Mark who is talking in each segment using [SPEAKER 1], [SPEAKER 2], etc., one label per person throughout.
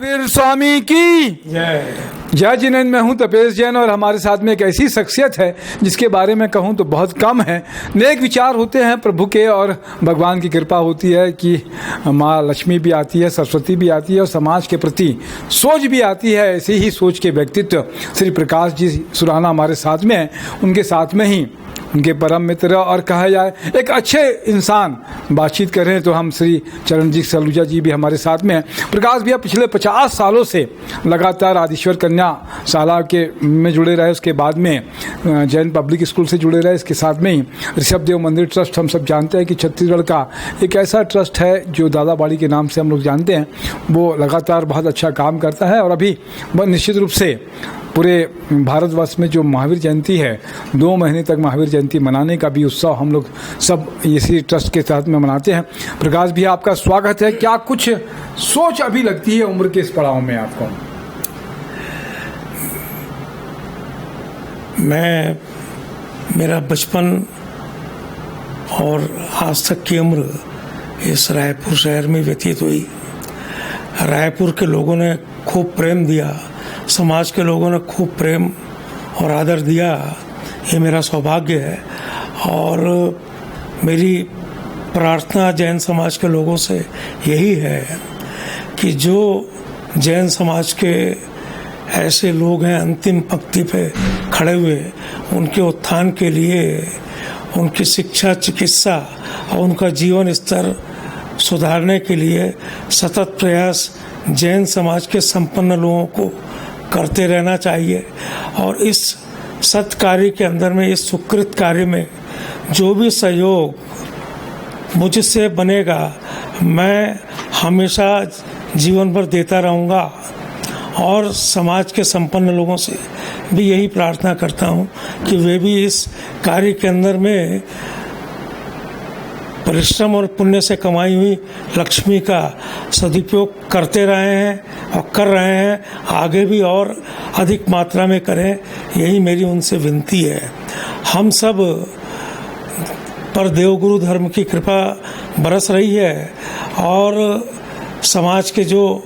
[SPEAKER 1] फिर स्वामी की
[SPEAKER 2] जय।
[SPEAKER 1] जय जिनेंद्र। मैं हूं तपेश जैन और हमारे साथ में एक ऐसी शख्सियत है जिसके बारे में कहूं तो बहुत कम है। नेक विचार होते हैं प्रभु के और भगवान की कृपा होती है कि माँ लक्ष्मी भी आती है, सरस्वती भी आती है और समाज के प्रति सोच भी आती है। ऐसे ही सोच के व्यक्तित्व श्री प्रकाश जी सुराना हमारे साथ में हैं। उनके साथ में ही उनके परम मित्र और कहा जाए एक अच्छे इंसान बातचीत कर रहे हैं तो हम श्री चरणजीत सलूजा जी भी हमारे साथ में हैं। प्रकाश भैया पिछले 50 सालों से लगातार आदिश्वर कन्या शाला के में जुड़े रहे, उसके बाद में जैन पब्लिक स्कूल से जुड़े रहे। इसके साथ में ही ऋषभ देव मंदिर ट्रस्ट, हम सब जानते हैं कि छत्तीसगढ़ का एक ऐसा ट्रस्ट है जो दादाबाड़ी के नाम से हम लोग जानते हैं। वो लगातार बहुत अच्छा काम करता है और अभी निश्चित रूप से पूरे भारतवर्ष में जो महावीर जयंती है, 2 महीने तक महावीर जयंती मनाने का भी उत्सव हम लोग सब इसी ट्रस्ट के साथ में मनाते हैं। प्रकाश भी आपका स्वागत है। क्या कुछ सोच अभी लगती है उम्र के इस पड़ाव में आपको?
[SPEAKER 2] मेरा बचपन और आज तक की उम्र इस रायपुर शहर में व्यतीत हुई। रायपुर के लोगों ने खूब प्रेम दिया, समाज के लोगों ने खूब प्रेम और आदर दिया। ये मेरा सौभाग्य है और मेरी प्रार्थना जैन समाज के लोगों से यही है कि जो जैन समाज के ऐसे लोग हैं अंतिम पंक्ति पे खड़े हुए, उनके उत्थान के लिए, उनकी शिक्षा, चिकित्सा और उनका जीवन स्तर सुधारने के लिए सतत प्रयास जैन समाज के संपन्न लोगों को करते रहना चाहिए। और इस सत् कार्य के अंदर में, इस सुकृत कार्य में जो भी सहयोग मुझसे बनेगा मैं हमेशा जीवन भर देता रहूँगा। और समाज के संपन्न लोगों से भी यही प्रार्थना करता हूँ कि वे भी इस कार्य के अंदर में परिश्रम और पुण्य से कमाई हुई लक्ष्मी का सदुपयोग करते रहे हैं और कर रहे हैं, आगे भी और अधिक मात्रा में करें, यही मेरी उनसे विनती है। हम सब पर देवगुरु धर्म की कृपा बरस रही है और समाज के जो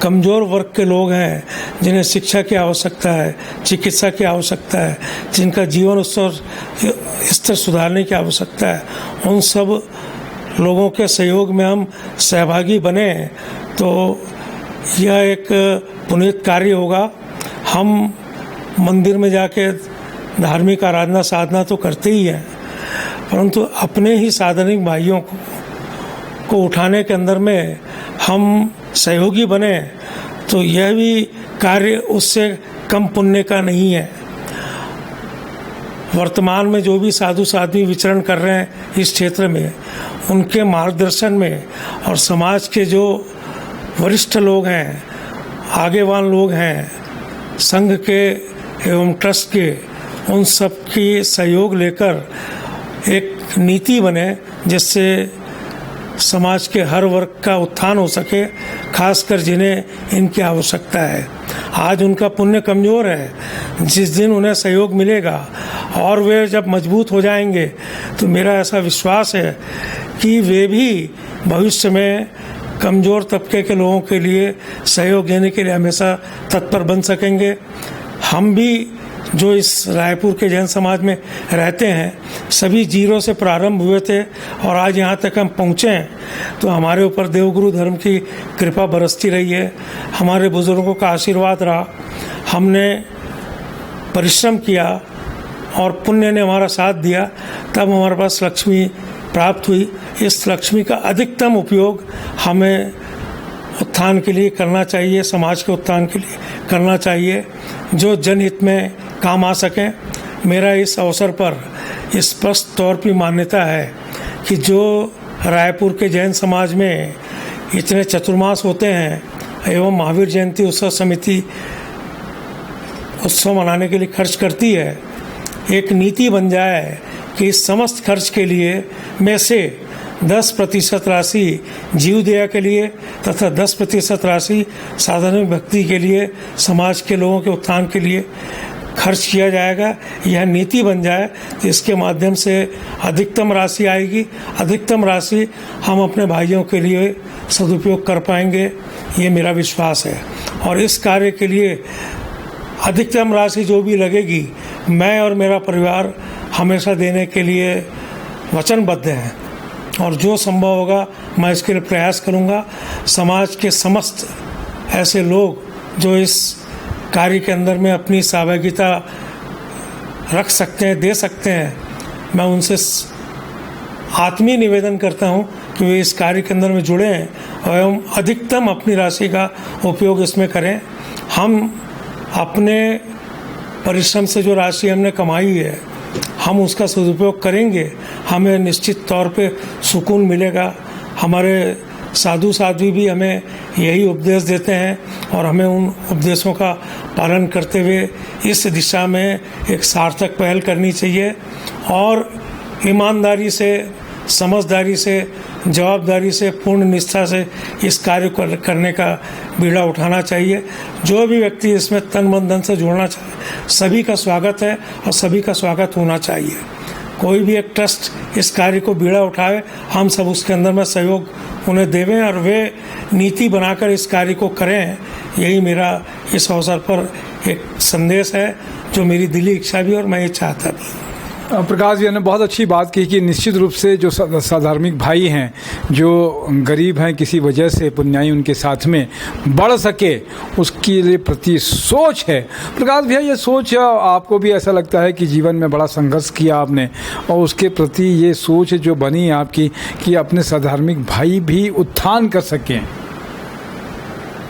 [SPEAKER 2] कमज़ोर वर्ग के लोग हैं, जिन्हें शिक्षा की आवश्यकता है, चिकित्सा की आवश्यकता है, जिनका जीवन स्तर सुधारने की आवश्यकता है, उन सब लोगों के सहयोग में हम सहभागी बने तो यह एक पुनीत कार्य होगा। हम मंदिर में जाके धार्मिक आराधना साधना तो करते ही हैं, परंतु अपने ही साधनिक भाइयों को उठाने के अंदर में हम सहयोगी बने तो यह भी कार्य उससे कम पुण्य का नहीं है। वर्तमान में जो भी साधु साध्वी विचरण कर रहे हैं इस क्षेत्र में, उनके मार्गदर्शन में और समाज के जो वरिष्ठ लोग हैं, आगेवान लोग हैं, संघ के एवं ट्रस्ट के, उन सब की सहयोग लेकर एक नीति बने जिससे समाज के हर वर्ग का उत्थान हो सके, खासकर जिन्हें इनकी आवश्यकता है। आज उनका पुण्य कमज़ोर है, जिस दिन उन्हें सहयोग मिलेगा और वे जब मजबूत हो जाएंगे तो मेरा ऐसा विश्वास है कि वे भी भविष्य में कमज़ोर तबके के लोगों के लिए सहयोग देने के लिए हमेशा तत्पर बन सकेंगे। हम भी जो इस रायपुर के जैन समाज में रहते हैं, सभी जीरो से प्रारंभ हुए थे और आज यहाँ तक हम पहुँचे हैं तो हमारे ऊपर देवगुरु धर्म की कृपा बरसती रही है, हमारे बुजुर्गों का आशीर्वाद रहा, हमने परिश्रम किया और पुण्य ने हमारा साथ दिया, तब हमारे पास लक्ष्मी प्राप्त हुई। इस लक्ष्मी का अधिकतम उपयोग हमें उत्थान के लिए करना चाहिए, समाज के उत्थान के लिए करना चाहिए, जो जनहित में काम आ सकें। मेरा इस अवसर पर स्पष्ट तौर पर मान्यता है कि जो रायपुर के जैन समाज में इतने चतुर्मास होते हैं एवं महावीर जयंती उत्सव समिति उत्सव मनाने के लिए खर्च करती है, एक नीति बन जाए कि इस समस्त खर्च के लिए में से 10% राशि जीव दया के लिए तथा 10% राशि साधनिक भक्ति के लिए, समाज के लोगों के उत्थान के लिए खर्च किया जाएगा, यह नीति बन जाए, इसके माध्यम से अधिकतम राशि आएगी, अधिकतम राशि हम अपने भाइयों के लिए सदुपयोग कर पाएंगे, ये मेरा विश्वास है। और इस कार्य के लिए अधिकतम राशि जो भी लगेगी, मैं और मेरा परिवार हमेशा देने के लिए वचनबद्ध हैं और जो संभव होगा मैं इसके लिए प्रयास करूंगा। समाज के समस्त ऐसे लोग जो इस कार्य के अंदर में अपनी सहभागिता रख सकते हैं, दे सकते हैं, मैं उनसे आत्मीय निवेदन करता हूं कि वे इस कार्य के अंदर में जुड़े हैं एवं अधिकतम अपनी राशि का उपयोग इसमें करें। हम अपने परिश्रम से जो राशि हमने कमाई है, हम उसका सदुपयोग करेंगे, हमें निश्चित तौर पे सुकून मिलेगा। हमारे साधु साध्वी भी हमें यही उपदेश देते हैं और हमें उन उपदेशों का पालन करते हुए इस दिशा में एक सार्थक पहल करनी चाहिए और ईमानदारी से, समझदारी से, जवाबदारी से, पूर्ण निष्ठा से इस कार्य को करने का बीड़ा उठाना चाहिए। जो भी व्यक्ति इसमें तन मन धन से जुड़ना चाहे, सभी का स्वागत है और सभी का स्वागत होना चाहिए। कोई भी एक ट्रस्ट इस कार्य को बीड़ा उठाए, हम सब उसके अंदर में सहयोग उन्हें देवें और वे नीति बनाकर इस कार्य को करें। यही मेरा इस अवसर पर एक संदेश है, जो मेरी दिली इच्छा भी और मैं ये चाहता भी।
[SPEAKER 1] प्रकाश जी ने बहुत अच्छी बात की कि निश्चित रूप से जो साधार्मिक भाई हैं, जो गरीब हैं, किसी वजह से पुण्याई उनके साथ में बढ़ सके, उसके लिए प्रति सोच है। प्रकाश भैया, ये सोच आपको भी ऐसा लगता है कि जीवन में बड़ा संघर्ष किया आपने और उसके प्रति ये सोच जो बनी आपकी कि अपने साधार्मिक भाई भी उत्थान कर सकें,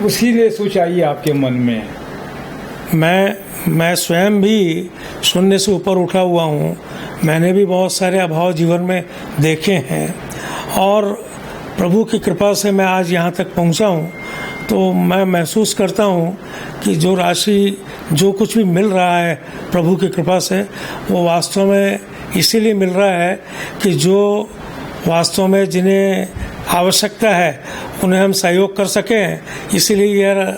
[SPEAKER 1] उसी लिए सोच आई आपके मन में?
[SPEAKER 2] मैं स्वयं भी शून्य से ऊपर उठा हुआ हूँ। मैंने भी बहुत सारे अभाव जीवन में देखे हैं और प्रभु की कृपा से मैं आज यहाँ तक पहुँचा हूँ। तो मैं महसूस करता हूँ कि जो राशि, जो कुछ भी मिल रहा है प्रभु की कृपा से, वो वास्तव में इसीलिए मिल रहा है कि जो वास्तव में जिन्हें आवश्यकता है उन्हें हम सहयोग कर सकें। इसीलिए यह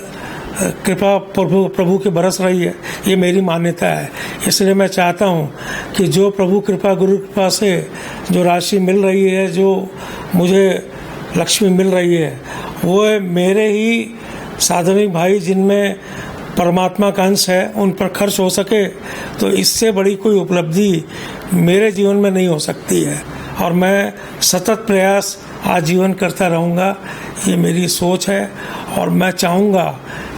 [SPEAKER 2] कृपा प्रभु की बरस रही है, ये मेरी मान्यता है। इसलिए मैं चाहता हूँ कि जो प्रभु कृपा, गुरु कृपा से जो राशि मिल रही है, जो मुझे लक्ष्मी मिल रही है, वो मेरे ही साधनिक भाई जिनमें परमात्मा का अंश है, उन पर खर्च हो सके, तो इससे बड़ी कोई उपलब्धि मेरे जीवन में नहीं हो सकती है। और मैं सतत प्रयास आजीवन करता रहूँगा, ये मेरी सोच है। और मैं चाहूँगा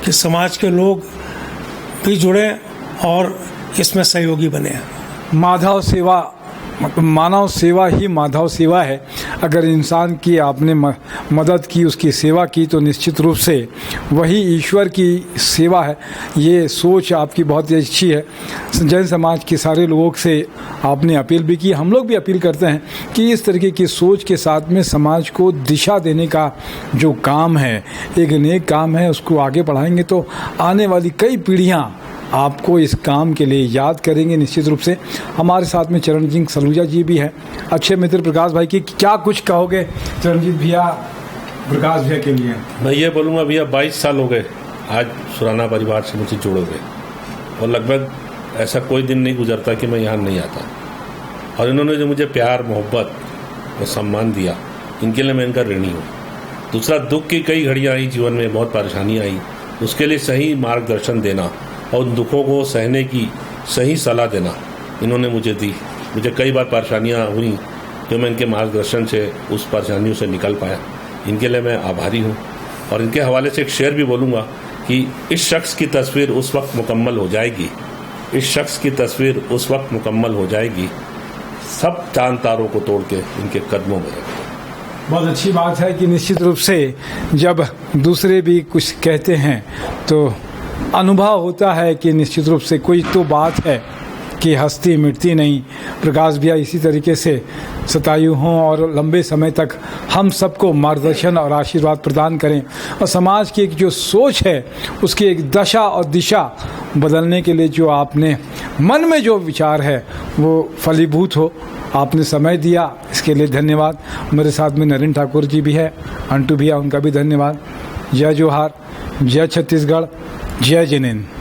[SPEAKER 2] कि समाज के लोग भी जुड़े और इसमें सहयोगी बने।
[SPEAKER 1] माधव सेवा, मानव सेवा ही माधव सेवा है। अगर इंसान की आपने मदद की, उसकी सेवा की, तो निश्चित रूप से वही ईश्वर की सेवा है। ये सोच आपकी बहुत ही अच्छी है। जैन समाज के सारे लोगों से आपने अपील भी की, हम लोग भी अपील करते हैं कि इस तरीके की सोच के साथ में समाज को दिशा देने का जो काम है, एक नेक काम है, उसको आगे बढ़ाएंगे तो आने वाली कई पीढ़ियाँ आपको इस काम के लिए याद करेंगे निश्चित रूप से। हमारे साथ में चरणजीत सलूजा जी भी हैं, अच्छे मित्र प्रकाश भाई की। क्या कुछ कहोगे चरणजीत भैया प्रकाश भैया के लिए?
[SPEAKER 3] मैं ये बोलूँगा भैया, 22 साल हो गए आज सुराना परिवार से मुझे जुड़े हुए और लगभग ऐसा कोई दिन नहीं गुजरता कि मैं यहाँ नहीं आता। और इन्होंने जो मुझे प्यार, मोहब्बत और सम्मान दिया, इनके लिए मैं इनका ऋणी हूँ। दूसरा, दुख की कई घड़ियाँ आई जीवन में, बहुत परेशानियाँ आई, उसके लिए सही मार्गदर्शन देना और उन दुखों को सहने की सही सलाह देना इन्होंने मुझे दी। मुझे कई बार परेशानियाँ हुई जो मैं इनके मार्गदर्शन से उस परेशानियों से निकल पाया। इनके लिए मैं आभारी हूँ। और इनके हवाले से एक शेर भी बोलूँगा कि इस शख्स की तस्वीर उस वक्त मुकम्मल हो जाएगी, इस शख्स की तस्वीर उस वक्त मुकम्मल हो जाएगी, सब चांद तारों को तोड़ के इनके कदमों में।
[SPEAKER 1] बहुत अच्छी बात है कि निश्चित रूप से जब दूसरे भी कुछ कहते हैं तो अनुभव होता है कि निश्चित रूप से कोई तो बात है कि हस्ती मिटती नहीं। प्रकाश भैया इसी तरीके से शतायु हों और लंबे समय तक हम सबको मार्गदर्शन और आशीर्वाद प्रदान करें और समाज की एक जो सोच है उसकी एक दशा और दिशा बदलने के लिए जो आपने मन में जो विचार है वो फलीभूत हो। आपने समय दिया, इसके लिए धन्यवाद। मेरे साथ में नरेंद्र ठाकुर जी भी है, अंटू भैया, उनका भी धन्यवाद। जय जोहार, जय छत्तीसगढ़, जय जिनेन्द्र।